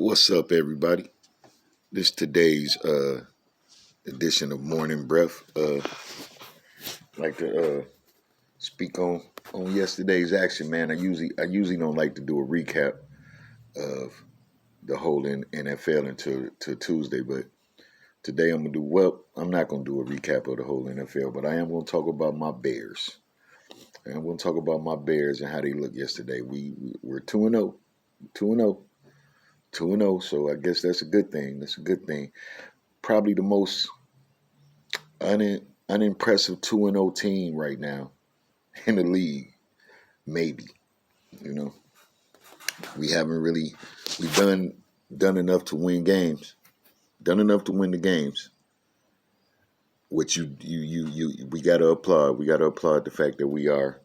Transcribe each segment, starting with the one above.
What's up, everybody? This today's edition of Morning Breath. I'd like to speak on yesterday's action, man. I usually don't like to do a recap of the whole NFL until Tuesday, but today I'm gonna do well. I'm not gonna do a recap of the whole NFL, but I am gonna talk about my Bears. And I'm gonna talk about my Bears and how they looked yesterday. We're 2-0, 2-0, 2-0. So I guess that's a good thing. That's a good thing. Probably the most unimpressive 2-0 team right now in the league. Maybe, you know, we haven't really we've done enough to win games, done enough to win the games. Which we got to applaud. We got to applaud the fact that we are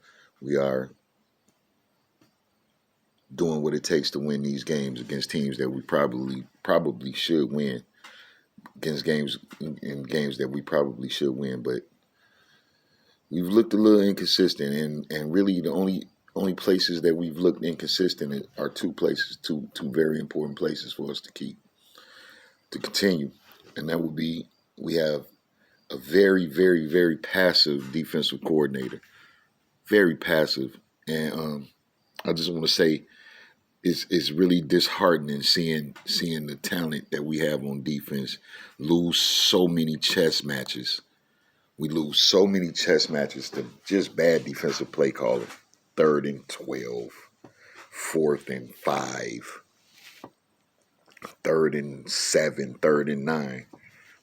doing what it takes to win these games against teams that we probably should win, against games in games that we probably should win, but we've looked a little inconsistent, and really the only places that we've looked inconsistent are two very important places for us to continue, and that would be we have a very, very, very passive defensive coordinator, very passive, and I just want to say it's really disheartening seeing the talent that we have on defense lose so many chess matches. We lose so many chess matches to just bad defensive play calling. 3rd and 12, 4th and 5, 3rd and 7, 3rd and 9.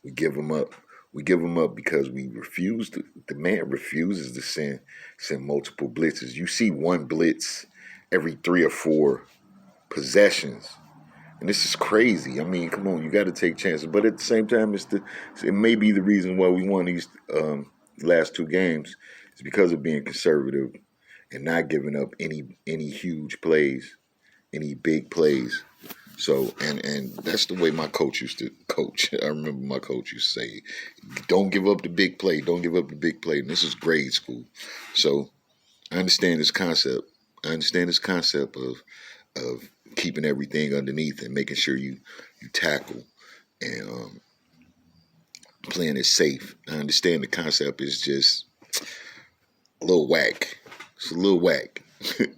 We give them up. We give them up because we refuse to. The man refuses to send multiple blitzes. You see one blitz every 3 or 4 possessions. And this is crazy. I mean, come on, you got to take chances. But at the same time, it may be the reason why we won these last 2 games. It's because of being conservative and not giving up any huge plays, any big plays. So, and that's the way my coach used to coach. I remember my coach used to say, don't give up the big play. Don't give up the big play. And this is grade school. So I understand this concept. I understand this concept of keeping everything underneath and making sure you tackle and playing it safe. I understand the concept is just a little whack. It's a little whack.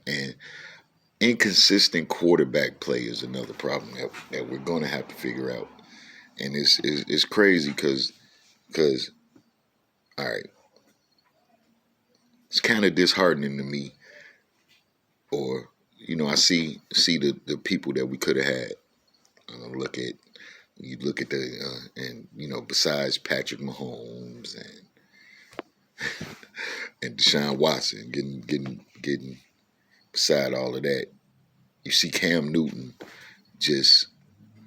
And inconsistent quarterback play is another problem that we're going to have to figure out. And it's crazy because all right, it's kind of disheartening to me. Or I see the people that we could have had. You look at and besides Patrick Mahomes and Deshaun Watson getting beside all of that, you see Cam Newton just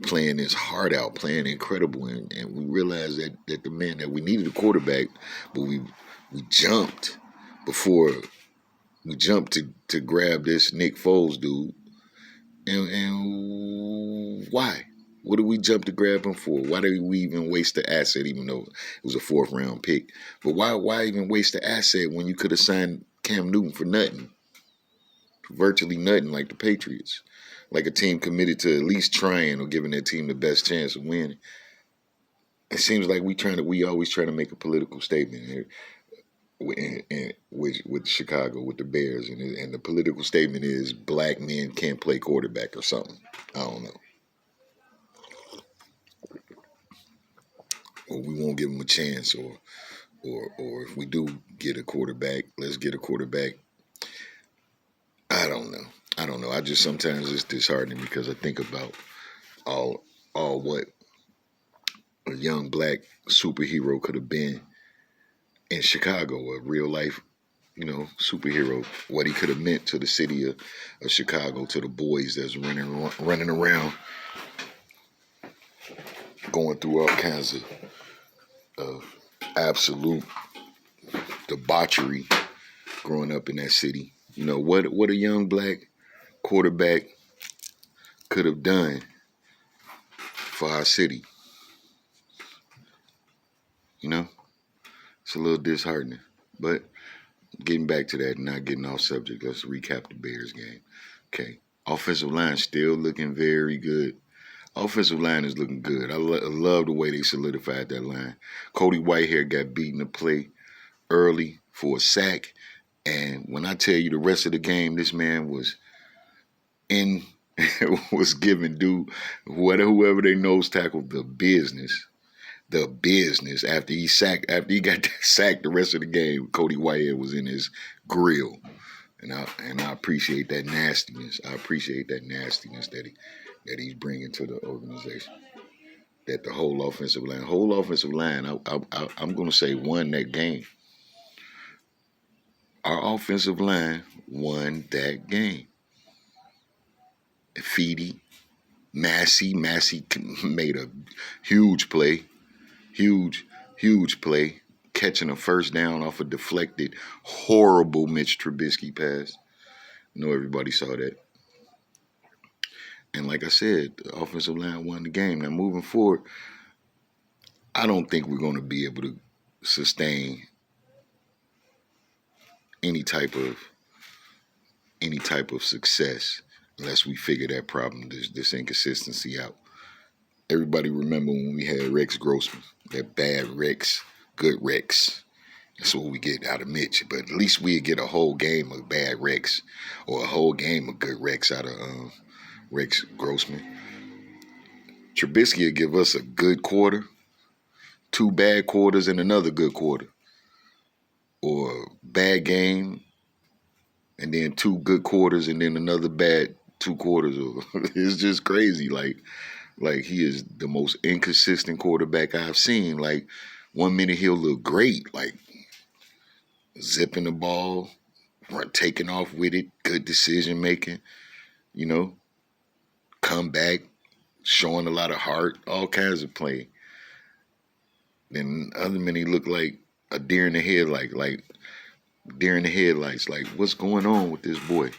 playing his heart out, playing incredible, and we realized that the man that we needed a quarterback, but we jumped before we jumped to grab this Nick Foles dude, and why? What did we jump to grab him for? Why did we even waste the asset, even though it was a 4th round pick? But why even waste the asset when you could have signed Cam Newton for nothing? For virtually nothing, like the Patriots. Like a team committed to at least trying or giving their team the best chance of winning. It seems like we always try to make a political statement here with Chicago, with the Bears. And the political statement is black men can't play quarterback or something. I don't know. Or we won't give them a chance, or if we do get a quarterback, let's get a quarterback. I don't know. I just sometimes it's disheartening because I think about all what a young black superhero could have been in Chicago, a real life, superhero. What he could have meant to the city of Chicago, to the boys that's running around, going through all kinds of absolute debauchery growing up in that city. What a young black quarterback could have done for our city. It's a little disheartening. But getting back to that and not getting off subject, let's recap the Bears game. Okay. Offensive line still looking very good. Offensive line is looking good. I love the way they solidified that line. Cody Whitehair got beaten to play early for a sack. And when I tell you the rest of the game, this man was in was giving whoever they nose tackled the business. The business after he got sacked the rest of the game, Cody Whitehead was in his grill. And I appreciate that nastiness. I appreciate that nastiness that he's bringing to the organization. That the whole offensive line, I'm going to say won that game. Our offensive line won that game. Feedy, Massey made a huge play, huge play, catching a first down off a deflected, horrible Mitch Trubisky pass. I know everybody saw that. And like I said, the offensive line won the game. Now moving forward, I don't think we're going to be able to sustain any type of success unless we figure that problem, this inconsistency out. Everybody remember when we had Rex Grossman, that bad Rex, good Rex. That's what we get out of Mitch. But at least we'd get a whole game of bad Rex or a whole game of good Rex out of Rex Grossman. Trubisky would give us a good quarter, 2 bad quarters, and another good quarter. Or bad game, and then 2 good quarters, and then another bad 2 quarters. It's just crazy. Like he is the most inconsistent quarterback I've seen. Like 1 minute he'll look great, like zipping the ball, taking off with it, good decision making, come back, showing a lot of heart, all kinds of play. Then other minute he looked like a deer in the headlight, like deer in the headlights, like what's going on with this boy?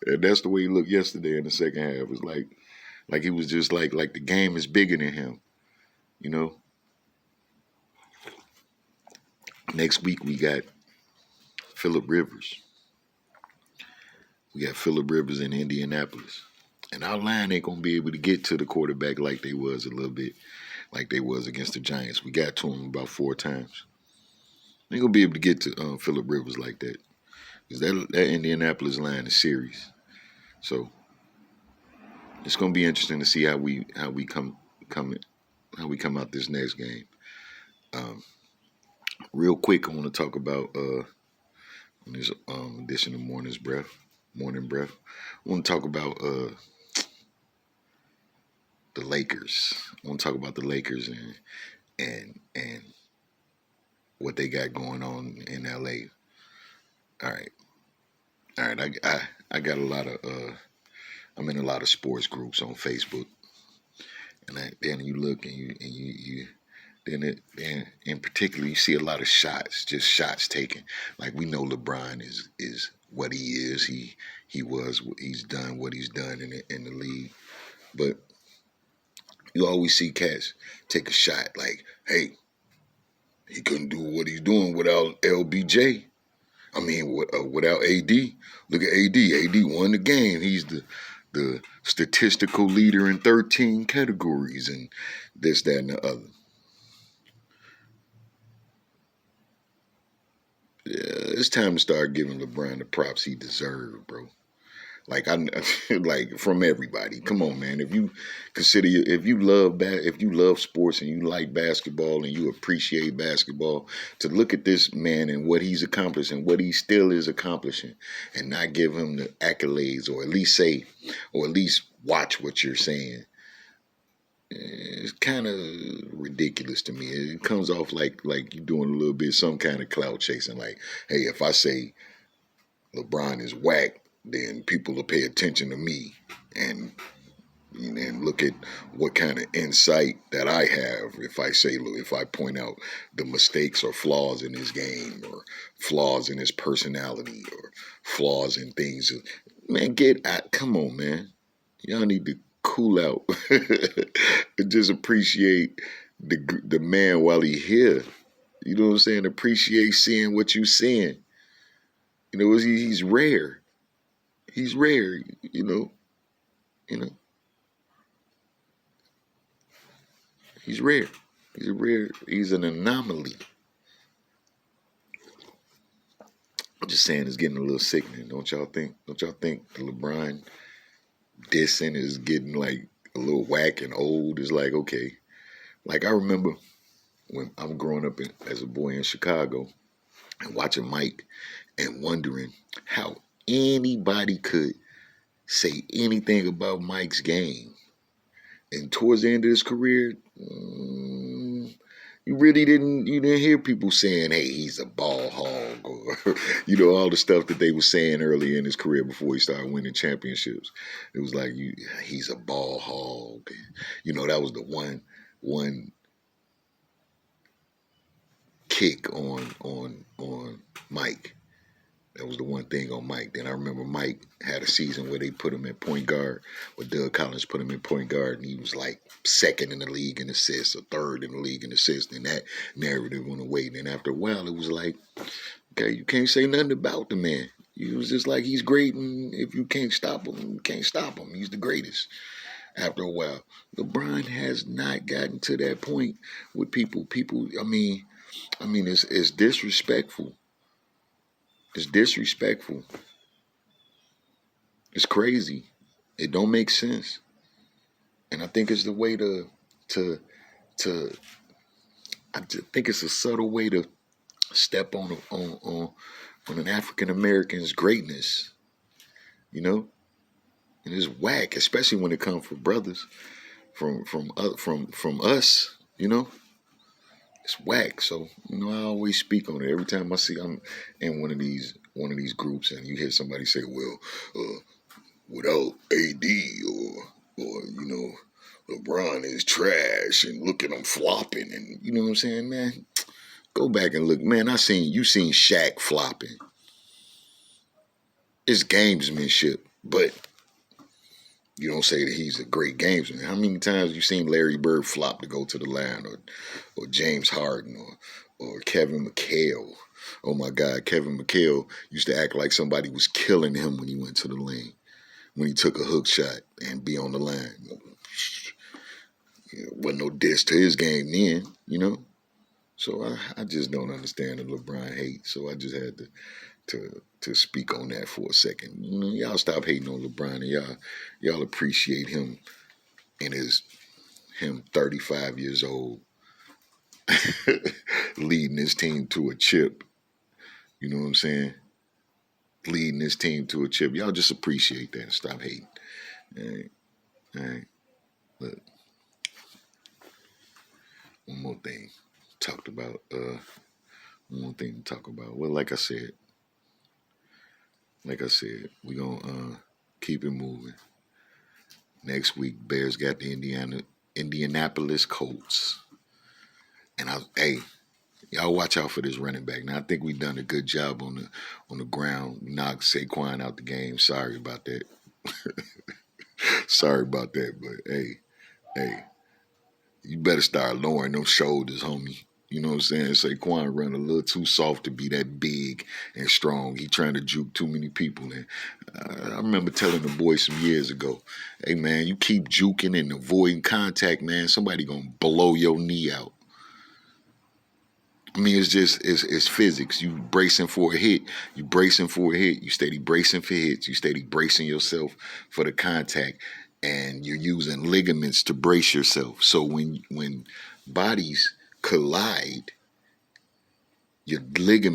And that's the way he looked yesterday in the second half. It's like he was just like the game is bigger than him, Next week we got Phillip Rivers. We got Phillip Rivers in Indianapolis. And our line ain't going to be able to get to the quarterback like they was a little bit, like they was against the Giants. We got to him about 4 times. They ain't going to be able to get to Phillip Rivers like that. Because that Indianapolis line is serious. So it's going to be interesting to see how we come out this next game. Real quick, I want to talk about on this edition of Morning Breath. I want to talk about the Lakers. I want to talk about the Lakers and what they got going on in LA. All right. I got a lot of I'm in a lot of sports groups on Facebook, and then you look and you in particular you see a lot of shots taken. Like we know LeBron is what he is. He's done what he's done in the league, but you always see cats take a shot like, hey, he couldn't do what he's doing without LBJ. I mean, without AD. Look at AD. AD won the game. He's the statistical leader in 13 categories and this, that, and the other. Yeah, it's time to start giving LeBron the props he deserved, bro. Like from everybody. Come on, man. If you love sports and you like basketball and you appreciate basketball, to look at this man and what he's accomplished and what he still is accomplishing, and not give him the accolades, or at least watch what you're saying, it's kind of ridiculous to me. It comes off like you're doing a little bit some kind of clout chasing. Like, hey, if I say LeBron is whack, then people will pay attention to me and look at what kind of insight that I have if I point out the mistakes or flaws in his game, or flaws in his personality, or flaws in things. Man, come on, man. Y'all need to cool out and just appreciate the man while he here. You know what I'm saying? Appreciate seeing what you seeing. He's rare. He's rare, He's rare. He's a rare. He's an anomaly. I'm just saying, it's getting a little sickening, don't y'all think? Don't y'all think the LeBron dissing is getting like a little whack and old? It's like, okay. Like I remember when I'm growing up as a boy in Chicago and watching Mike and wondering how anybody could say anything about Mike's game. And towards the end of his career, you didn't hear people saying, hey, he's a ball hog, or all the stuff that they were saying early in his career before he started winning championships. It was like, he's a ball hog. That was the one kick on Mike. That was the one thing on Mike. Then I remember Mike had a season where they put him at point guard, where Doug Collins put him in point guard, and he was like second in the league in assists or third in the league in assists, and that narrative went away. And then after a while, it was like, okay, you can't say nothing about the man. It was just like, he's great, and if you can't stop him, you can't stop him. He's the greatest. After a while, LeBron has not gotten to that point with people. I mean, it's disrespectful. It's disrespectful. It's crazy. It don't make sense. And I think it's the way I think it's a subtle way to step on an African American's greatness, And it's whack, especially when it comes from brothers, from us, It's whack. So, I always speak on it. Every time I see I'm in one of these groups and you hear somebody say, well, without AD or LeBron is trash and look at him flopping, and you know what I'm saying, man? Go back and look. Man, you seen Shaq flopping. It's gamesmanship, but you don't say that he's a great gamesman. How many times you seen Larry Bird flop to go to the line, or James Harden, or Kevin McHale? Oh my God, Kevin McHale used to act like somebody was killing him when he went to the lane, when he took a hook shot and be on the line. Wasn't no diss to his game then, So I just don't understand the LeBron hate. So I just had to speak on that for a second. Y'all stop hating on LeBron, and y'all appreciate him and him 35 years old leading his team to a chip. You know what I'm saying? Leading his team to a chip. Y'all just appreciate that and stop hating. All right. Look. One more thing talked about. One more thing to talk about. Well, like I said, we're gonna keep it moving. Next week, Bears got the Indianapolis Colts. And y'all watch out for this running back. Now I think we've done a good job on the ground. We knocked Saquon out the game. Sorry about that. Sorry about that, but hey, you better start lowering those shoulders, homie. You know what I'm saying? Saquon run a little too soft to be that big and strong. He trying to juke too many people. And I remember telling the boys some years ago, hey, man, you keep juking and avoiding contact, man, somebody going to blow your knee out. I mean, it's physics. You bracing for a hit. You steady bracing for hits. You steady bracing yourself for the contact. And you're using ligaments to brace yourself. So when bodies collide, your ligaments